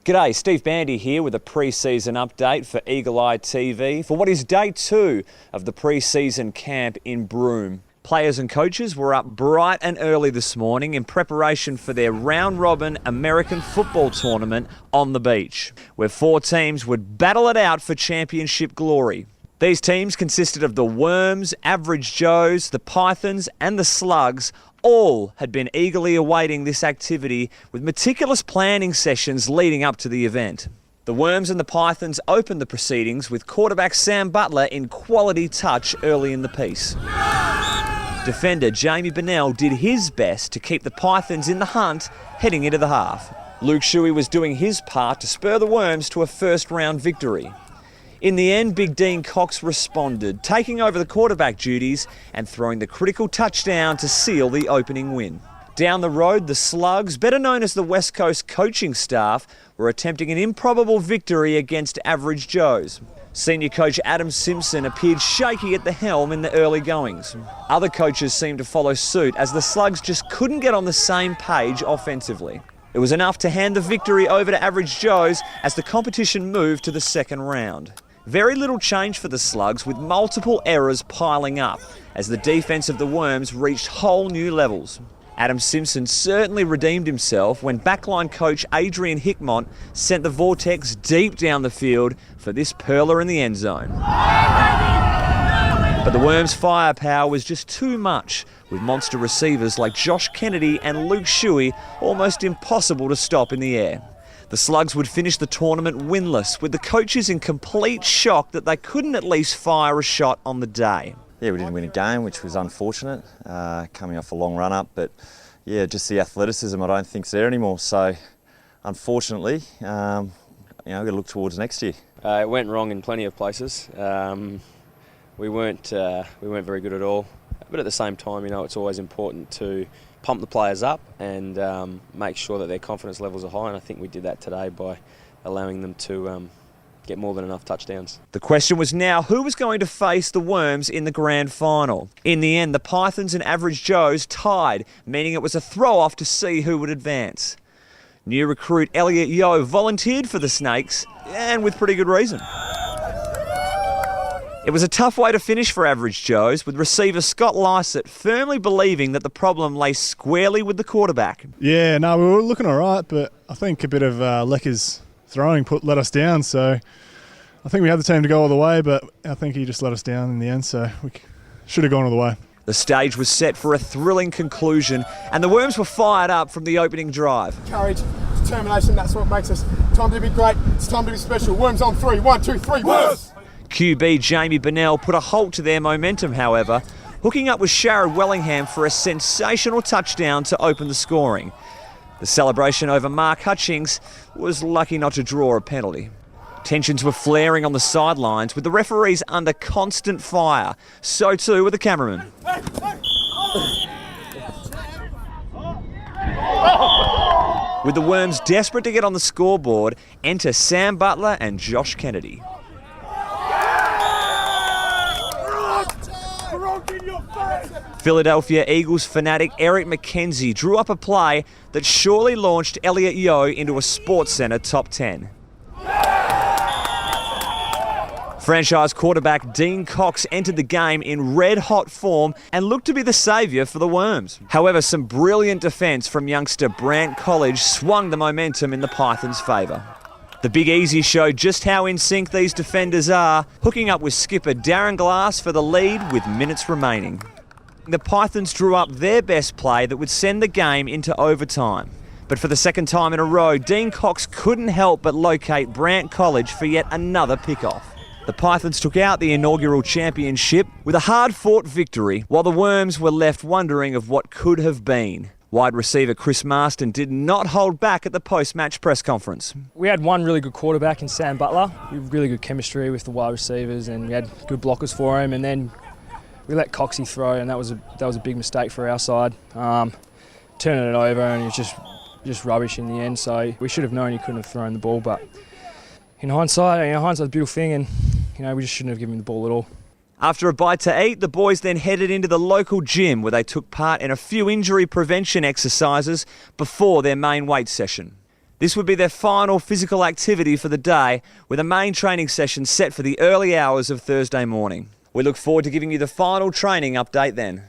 G'day, Steve Bandy here with a pre-season update for Eagle Eye TV for what is day 2 of the pre-season camp in Broome. Players and coaches were up bright and early this morning in preparation for their round-robin American football tournament on the beach, where 4 teams would battle it out for championship glory. These teams consisted of the Worms, Average Joes, the Pythons and the Slugs. All had been eagerly awaiting this activity with meticulous planning sessions leading up to the event. The Worms and the Pythons opened the proceedings with quarterback Sam Butler in quality touch early in the piece. Defender Jamie Bennell did his best to keep the Pythons in the hunt heading into the half. Luke Shuey was doing his part to spur the Worms to a first-round victory. In the end, Big Dean Cox responded, taking over the quarterback duties and throwing the critical touchdown to seal the opening win. Down the road, the Slugs, better known as the West Coast coaching staff, were attempting an improbable victory against Average Joes. Senior coach Adam Simpson appeared shaky at the helm in the early goings. Other coaches seemed to follow suit as the Slugs just couldn't get on the same page offensively. It was enough to hand the victory over to Average Joes as the competition moved to the second round. Very little change for the Slugs, with multiple errors piling up as the defence of the Worms reached whole new levels. Adam Simpson certainly redeemed himself when backline coach Adrian Hickmont sent the vortex deep down the field for this pearler in the end zone. But the Worms' firepower was just too much, with monster receivers like Josh Kennedy and Luke Shuey almost impossible to stop in the air. The Slugs would finish the tournament winless, with the coaches in complete shock that they couldn't at least fire a shot on the day. Yeah, we didn't win a game, which was unfortunate, coming off a long run-up, but yeah, just the athleticism I don't think's there anymore, so unfortunately, we've got to look towards next year. It went wrong in plenty of places. We weren't very good at all, but at the same time, it's always important to pump the players up and make sure that their confidence levels are high, and I think we did that today by allowing them to get more than enough touchdowns. The question was now who was going to face the Worms in the grand final. In the end, the Pythons and Average Joes tied, meaning it was a throw-off to see who would advance. New recruit Elliot Yeo volunteered for the Snakes, and with pretty good reason. It was a tough way to finish for Average Joes, with receiver Scott Lysett firmly believing that the problem lay squarely with the quarterback. Yeah, no, we were looking all right, but I think a bit of Lecker's throwing let us down. So I think we had the team to go all the way, but I think he just let us down in the end, so we should have gone all the way. The stage was set for a thrilling conclusion, and the Worms were fired up from the opening drive. Courage, determination, that's what makes us. Time to be great, it's time to be special. Worms on 3, 1, 2, 3, Worms! QB Jamie Bennell put a halt to their momentum, however, hooking up with Sharrod Wellingham for a sensational touchdown to open the scoring. The celebration over Mark Hutchings was lucky not to draw a penalty. Tensions were flaring on the sidelines, with the referees under constant fire. So too were the cameramen. With the Worms desperate to get on the scoreboard, enter Sam Butler and Josh Kennedy. Philadelphia Eagles fanatic Eric McKenzie drew up a play that surely launched Elliot Yeo into a SportsCenter top 10. Franchise quarterback Dean Cox entered the game in red-hot form and looked to be the saviour for the Worms. However, some brilliant defence from youngster Brant College swung the momentum in the Pythons' favour. The Big Easy showed just how in sync these defenders are, hooking up with skipper Darren Glass for the lead with minutes remaining. The Pythons drew up their best play that would send the game into overtime. But for the second time in a row, Dean Cox couldn't help but locate Brant College for yet another pickoff. The Pythons took out the inaugural championship with a hard-fought victory, while the Worms were left wondering of what could have been. Wide receiver Chris Marston did not hold back at the post-match press conference. We had one really good quarterback in Sam Butler. We had really good chemistry with the wide receivers, and we had good blockers for him. And then we let Coxie throw, and that was a big mistake for our side. Turning it over, and he was just rubbish in the end. So we should have known he couldn't have thrown the ball. But in hindsight, hindsight's a beautiful thing, and we just shouldn't have given him the ball at all. After a bite to eat, the boys then headed into the local gym where they took part in a few injury prevention exercises before their main weight session. This would be their final physical activity for the day, with a main training session set for the early hours of Thursday morning. We look forward to giving you the final training update then.